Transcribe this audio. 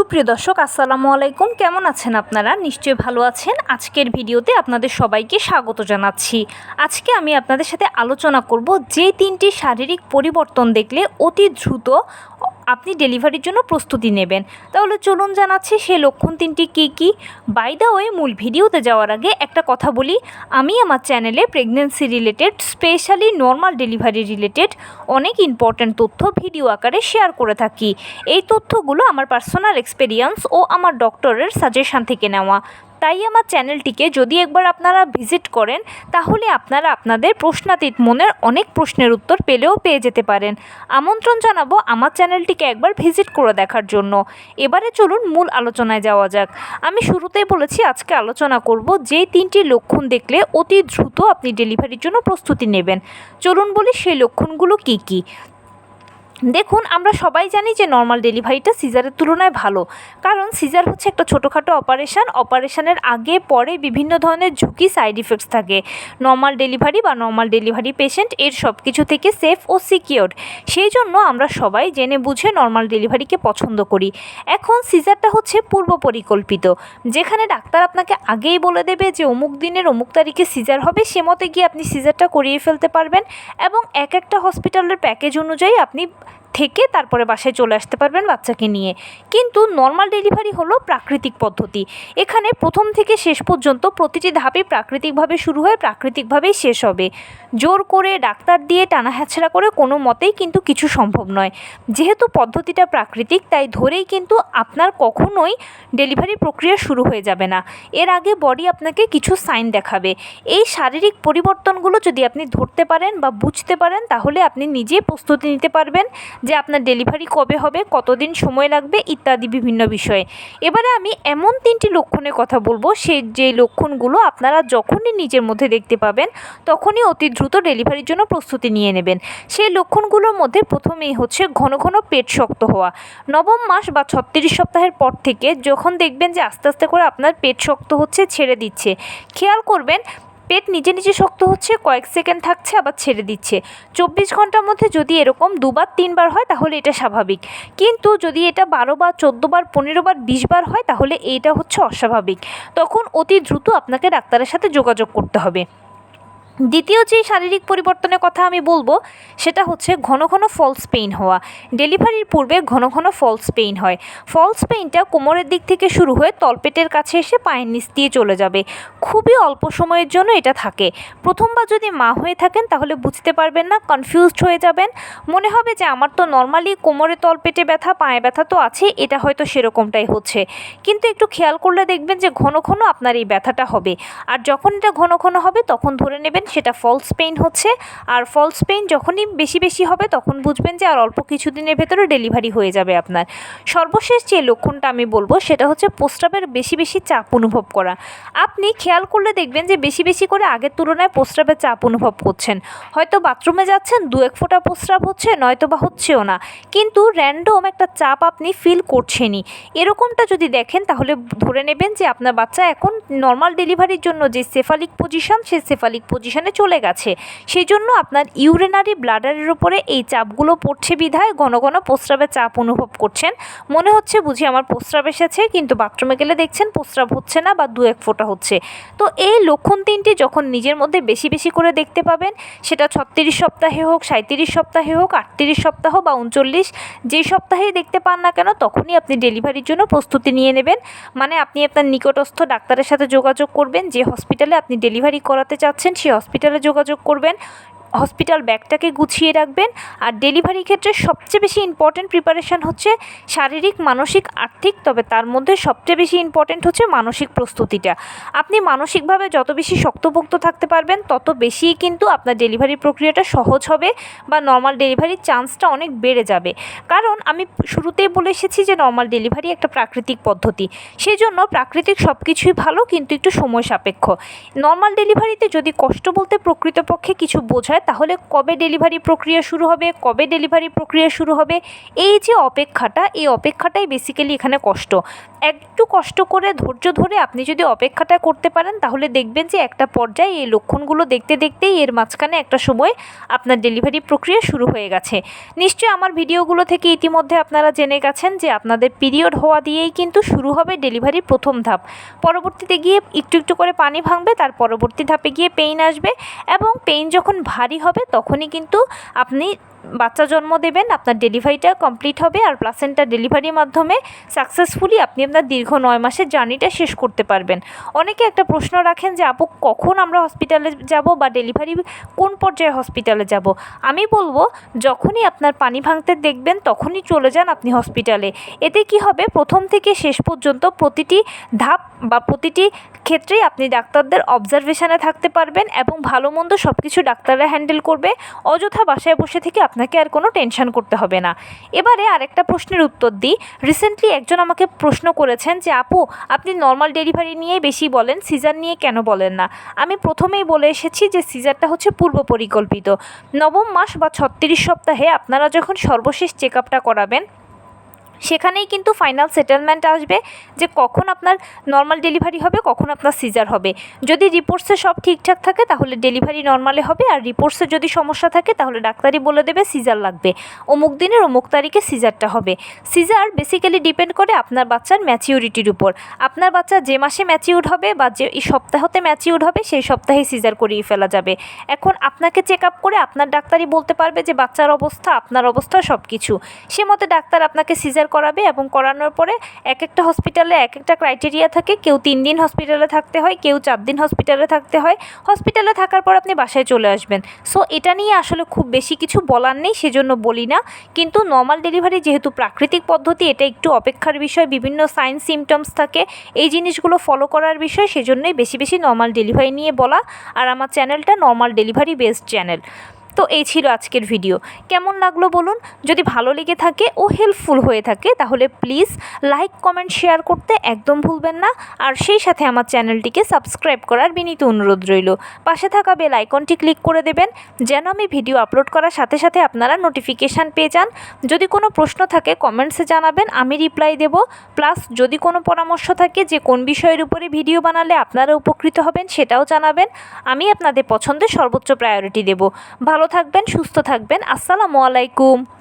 সুপ্রিয় দর্শক, আসসালামু আলাইকুম। কেমন আছেন আপনারা? নিশ্চয়ই ভালো আছেন। আজকের ভিডিওতে আপনাদের সবাইকে স্বাগত জানাচ্ছি। আজকে আমি আপনাদের সাথে আলোচনা করব যে 3টি শারীরিক পরিবর্তন দেখলে অতি দ্রুত আপনি ডেলিভারির জন্য প্রস্তুতি নেবেন। তাহলে চলুন জানাচ্ছি সেই লক্ষণ 3টি কী কী। বাই দ্য ওয়ে, মূল ভিডিওতে যাওয়ার আগে একটা কথা বলি, আমি আমার চ্যানেলে pregnancy related, specially normal delivery related অনেক ইম্পর্ট্যান্ট তথ্য ভিডিও আকারে শেয়ার করে থাকি। এই তথ্যগুলো আমার পার্সোনাল এক্সপেরিয়েন্স ও আমার ডক্টরের সাজেশন থেকে নেওয়া। তাই আমার চ্যানেলটিকে যদি একবার আপনারা ভিজিট করেন, তাহলে আপনারা আপনাদের প্রশ্নাতীত মনের অনেক প্রশ্নের উত্তর পেয়ে যেতে পারেন। আমন্ত্রণ জানাবো আমার চ্যানেলটিকে একবার ভিজিট করে দেখার জন্য। এবারে চলুন মূল আলোচনায় যাওয়া যাক। আমি শুরুতেই বলেছি আজকে আলোচনা করব যেই 3টি লক্ষণ দেখলে অতি দ্রুত আপনি ডেলিভারির জন্য প্রস্তুতি নেবেন। চলুন বলি সেই লক্ষণগুলো কী কী। দেখুন, আমরা সবাই জানি যে নর্মাল ডেলিভারিটা সিজারের তুলনায় ভালো, কারণ সিজার হচ্ছে একটা ছোটোখাটো অপারেশনের আগে পরে বিভিন্ন ধরনের ঝুঁকি, সাইড ইফেক্টস থাকে। নর্মাল ডেলিভারি বা নর্মাল ডেলিভারি পেশেন্ট এর সব কিছু থেকে সেফ ও সিকিওর। সেই জন্য আমরা সবাই জেনে বুঝে নর্মাল ডেলিভারিকে পছন্দ করি। এখন সিজারটা হচ্ছে পূর্ব পরিকল্পিত, যেখানে ডাক্তার আপনাকে আগেই বলে দেবে যে অমুক দিনের অমুক তারিখে সিজার হবে, সে মতে গিয়ে আপনি সিজারটা করিয়ে ফেলতে পারবেন এবং একটা হসপিটালের প্যাকেজ অনুযায়ী আপনি থেকে তারপরে বাসায় চলে আসতে পারবেন বাচ্চাকে নিয়ে। কিন্তু নর্মাল ডেলিভারি হলো প্রাকৃতিক পদ্ধতি। এখানে প্রথম থেকে শেষ পর্যন্ত প্রতিটি ধাপই প্রাকৃতিকভাবে শুরু হয়ে প্রাকৃতিকভাবেই শেষ হবে। জোর করে ডাক্তার দিয়ে টানা হ্যাচড়া করে কোনো মতেই কিন্তু কিছু সম্ভব নয়। যেহেতু পদ্ধতিটা প্রাকৃতিক, তাই ধরেই কিন্তু আপনার কখনোই ডেলিভারি প্রক্রিয়া শুরু হয়ে যাবে না। এর আগে বডি আপনাকে কিছু সাইন দেখাবে। এই শারীরিক পরিবর্তনগুলো যদি আপনি ধরতে পারেন বা বুঝতে পারেন, তাহলে আপনি নিজেই প্রস্তুতি নিতে পারবেন যে আপনার ডেলিভারি কবে হবে, কতদিন সময় লাগবে ইত্যাদি বিভিন্ন বিষয়ে। এবারে আমি এমন 3টি লক্ষণের কথা বলবো, যে লক্ষণগুলো আপনারা যখনই নিজের মধ্যে দেখতে পাবেন, তখনই অতি দ্রুত ডেলিভারির জন্য প্রস্তুতি নিয়ে নেবেন। সেই লক্ষণগুলোর মধ্যে প্রথমেই হচ্ছে ঘন ঘন পেট শক্ত হওয়া। নবম মাস বা 36 সপ্তাহের পর থেকে যখন দেখবেন যে আস্তে আস্তে করে আপনার পেট শক্ত হচ্ছে, ছেড়ে দিচ্ছে, খেয়াল করবেন পেট নিজে নিজে শক্ত হচ্ছে, কয়েক সেকেন্ড থাকছে আবার ছেড়ে দিচ্ছে। 24 ঘন্টার মধ্যে যদি এরকম 2বার 3বার হয়, তাহলে এটা স্বাভাবিক। কিন্তু যদি এটা 12 বার, 14 বার, 15 বার, 20 বার হয়, তাহলে এইটা হচ্ছে অস্বাভাবিক। তখন অতি দ্রুত আপনাকে ডাক্তারের সাথে যোগাযোগ করতে হবে। দ্বিতীয় যে শারীরিক পরিবর্তনের কথা আমি বলবো, সেটা হচ্ছে ঘন ঘন ফলস পেইন হওয়া। ডেলিভারির পূর্বে ঘন ঘন ফলস পেইন হয়। ফলস পেইনটা কোমরের দিক থেকে শুরু হয়ে তলপেটের কাছে এসে পায়ের নিচ দিয়ে চলে যাবে। খুবই অল্প সময়ের জন্য এটা থাকে। প্রথমবার যদি মা হয়ে থাকেন, তাহলে বুঝতে পারবেন না, কনফিউজড হয়ে যাবেন। মনে হবে যে আমার তো নর্মালি কোমরে তলপেটে ব্যথা, পায়ে ব্যথা তো আছে, এটা হয়তো সেরকমটাই হচ্ছে। কিন্তু একটু খেয়াল করলে দেখবেন যে ঘন ঘন আপনার এই ব্যথাটা হবে। আর যখন এটা ঘন ঘন হবে, তখন ধরে নেবেন সেটা ফলস পেইন হচ্ছে। আর ফলস পেইন যখনই বেশি বেশি হবে, তখন বুঝবেন যে আর অল্প কিছুদিনের ভেতরে ডেলিভারি হয়ে যাবে আপনার। সর্বশেষ যে লক্ষণটা আমি বলবো, সেটা হচ্ছে প্রস্রাবের বেশি বেশি চাপ অনুভব করা। আপনি খেয়াল করলে দেখবেন যে বেশি বেশি করে আগের তুলনায় প্রস্রাবের চাপ অনুভব করছেন। হয়তো বাথরুমে যাচ্ছেন, 2-1 ফোঁটা প্রস্রাব হচ্ছে, নয়তো বা হচ্ছেও না, কিন্তু র্যান্ডম একটা চাপ আপনি ফিল করছেনই। এরকমটা যদি দেখেন, তাহলে ধরে নেবেন যে আপনার বাচ্চা এখন নর্মাল ডেলিভারির জন্য যে সেফালিক পজিশন, সেই সেফালিক পজিশনে চলে গেছে। সেই জন্য আপনার ইউরিনারি ব্লাডারের উপরে এই চাপগুলো পড়ছে বিধায় ঘন ঘন প্রস্রাবের চাপ অনুভব করছেন। মনে হচ্ছে বুঝি আমার প্রস্রাব এসেছে, কিন্তু বাথরুমে গেলে দেখছেন প্রস্রাব হচ্ছে না বা 2-1 ফোঁটা হচ্ছে। তো এই লক্ষণ 3টি যখন নিজের মধ্যে বেশি বেশি করে দেখতে পাবেন, সেটা 36 সপ্তাহে হোক, 37 সপ্তাহে হোক, 38 সপ্তাহ বা 39, যেই সপ্তাহেই দেখতে পান না কেন, তখনই আপনি ডেলিভারির জন্য প্রস্তুতি নিয়ে নেবেন। মানে আপনি আপনার নিকটস্থ ডাক্তারের সাথে যোগাযোগ করবেন। যে হসপিটালে আপনি ডেলিভারি করাতে চাচ্ছেন, সেই হসপিটালে যোগাযোগ করবেন। হসপিটাল ব্যাগটাকে গুছিয়ে রাখবেন। আর ডেলিভারি ক্ষেত্রে সবচেয়ে বেশি ইম্পর্ট্যান্ট প্রিপারেশান হচ্ছে শারীরিক, মানসিক, আর্থিক। তবে তার মধ্যে সবচেয়ে বেশি ইম্পর্ট্যান্ট হচ্ছে মানসিক প্রস্তুতিটা। আপনি মানসিকভাবে যত বেশি শক্তপোক্ত থাকতে পারবেন, তত বেশিই কিন্তু আপনার ডেলিভারি প্রক্রিয়াটা সহজ হবে বা নর্মাল ডেলিভারির চান্সটা অনেক বেড়ে যাবে। কারণ আমি শুরুতেই বলে এসেছি যে নর্মাল ডেলিভারি একটা প্রাকৃতিক পদ্ধতি। সেই জন্য প্রাকৃতিক সব কিছুই ভালো, কিন্তু একটু সময় সাপেক্ষ। নর্মাল ডেলিভারিতে যদি কষ্ট বলতে প্রকৃতপক্ষে কিছু বোঝায়, হয় তাহলে কবে ডেলিভারি প্রক্রিয়া শুরু হবে, কবে ডেলিভারি প্রক্রিয়া শুরু হবে, এই যে অপেক্ষাটা, এই অপেক্ষাটাই বেসিক্যালি এখানে কষ্ট। একটু কষ্ট করে ধৈর্য ধরে আপনি যদি অপেক্ষাটা করতে পারেন তাহলে দেখবেন যে একটা পর্যায়ে এই লক্ষণগুলো দেখতে দেখতেই এর মাঝখানে একটা সময় আপনার ডেলিভারি প্রক্রিয়া শুরু হয়ে গেছে। নিশ্চয়ই আমার ভিডিওগুলো থেকে ইতিমধ্যে আপনারা জেনে গেছেন যে আপনাদের পিরিয়ড হওয়া দিয়েই কিন্তু শুরু হবে ডেলিভারির প্রথম ধাপ। পরবর্তীতে গিয়ে একটু একটু করে পানি ভাঙবে, তার পরবর্তী ধাপে গিয়ে পেইন আসবে এবং পেইন যখন ভারী হবে তখনই কিন্তু আপনি বাচ্চা জন্ম দেবেন, আপনার ডেলিভারিটা কমপ্লিট হবে আর প্লাসেন্টা ডেলিভারির মাধ্যমে সাকসেসফুলি আপনি আপনার দীর্ঘ 9 মাসের জার্নিটা শেষ করতে পারবেন। অনেকে একটা প্রশ্ন রাখেন যে আপু কখন আমরা হসপিটালে যাব বা ডেলিভারি কোন পর্যায়ে হসপিটালে যাব। আমি বলবো যখনই আপনার পানি ভাঙতে দেখবেন তখনই চলে যান আপনি হসপিটালে। এতে কি হবে, প্রথম থেকে শেষ পর্যন্ত প্রতিটি ধাপ বা প্রতিটি ক্ষেত্রেই আপনি ডাক্তারদের অবজারভেশনে থাকতে পারবেন এবং ভালো মন্দ সব কিছু ডাক্তাররা হ্যান্ডেল করবে। অযথা বাসায় বসে থেকে আপনাকে আর কোনো টেনশন করতে হবে না। এবারে আরেকটা প্রশ্নের উত্তর দিই। রিসেন্টলি একজন আমাকে প্রশ্ন করেছেন যে আপু আপনি নর্মাল ডেলিভারি নিয়েই বেশি বলেন, সিজার নিয়ে কেন বলেন না। আমি প্রথমেই বলে এসেছি যে সিজারটা হচ্ছে পূর্ব পরিকল্পিত। 9ম মাস বা 36 সপ্তাহে আপনারা যখন সর্বশেষ চেক আপটা করাবেন সেখানেই কিন্তু ফাইনাল সেটেলমেন্ট আসবে যে কখন আপনার নর্মাল ডেলিভারি হবে, কখন আপনার সিজার হবে। যদি রিপোর্টসে সব ঠিকঠাক থাকে তাহলে ডেলিভারি নর্মালে হবে, আর রিপোর্টসে যদি সমস্যা থাকে তাহলে ডাক্তারই বলে দেবে সিজার লাগবে, অমুক দিনের অমুক তারিখে সিজারটা হবে। সিজার বেসিক্যালি ডিপেন্ড করে আপনার বাচ্চার ম্যাচিউরিটির উপর। আপনার বাচ্চা যে মাসে ম্যাচিউর হবে বা যে সপ্তাহতে ম্যাচিউর হবে সেই সপ্তাহে সিজার করিয়ে ফেলা যাবে। এখন আপনাকে চেক আপ করে আপনার ডাক্তারই বলতে পারবে যে বাচ্চার অবস্থা, আপনার অবস্থা সব কিছু, সে মতে ডাক্তার আপনাকে সিজার করাবে এবং করানোর পরে এক একটা হসপিটালে এক একটা ক্রাইটেরিয়া থাকে। কেউ 3 দিন হসপিটালে থাকতে হয়, কেউ 4 দিন হসপিটালে থাকতে হয়। হসপিটালে থাকার পর আপনি বাসায় চলে আসবেন। সো এটা নিয়ে আসলে খুব বেশি কিছু বলার নেই, সেজন্য বলি না। কিন্তু নর্মাল ডেলিভারি যেহেতু প্রাকৃতিক পদ্ধতি, এটা একটু অপেক্ষার বিষয়, বিভিন্ন সাইন সিমটমস থাকে, এই জিনিসগুলো ফলো করার বিষয়, সেজন্যই বেশি বেশি নর্মাল ডেলিভারি নিয়ে বলা। আর আমার চ্যানেলটা নর্মাল ডেলিভারি বেসড চ্যানেল। তো এই ছিল আজকের ভিডিও। কেমন লাগলো বলুন। যদি ভালো লেগে থাকে ও হেল্পফুল হয়ে থাকে তাহলে প্লিজ লাইক কমেন্ট শেয়ার করতে একদম ভুলবেন না। আর সেই সাথে আমার চ্যানেলটিকে সাবস্ক্রাইব করার বিনীত অনুরোধ রইল। পাশে থাকা বেল আইকনটি ক্লিক করে দেবেন যেন আমি ভিডিও আপলোড করার সাথে সাথে আপনারা নোটিফিকেশান পেয়ে যান। যদি কোনো প্রশ্ন থাকে কমেন্টসে জানাবেন, আমি রিপ্লাই দেব। প্লাস যদি কোনো পরামর্শ থাকে যে কোন বিষয়ের উপরে ভিডিও বানালে আপনারা উপকৃত হবেন সেটাও জানাবেন। আমি আপনাদের পছন্দের সর্বোচ্চ প্রায়োরিটি দেব। ভালো থাকবেন, সুস্থ থাকবেন। আসসালামু আলাইকুম।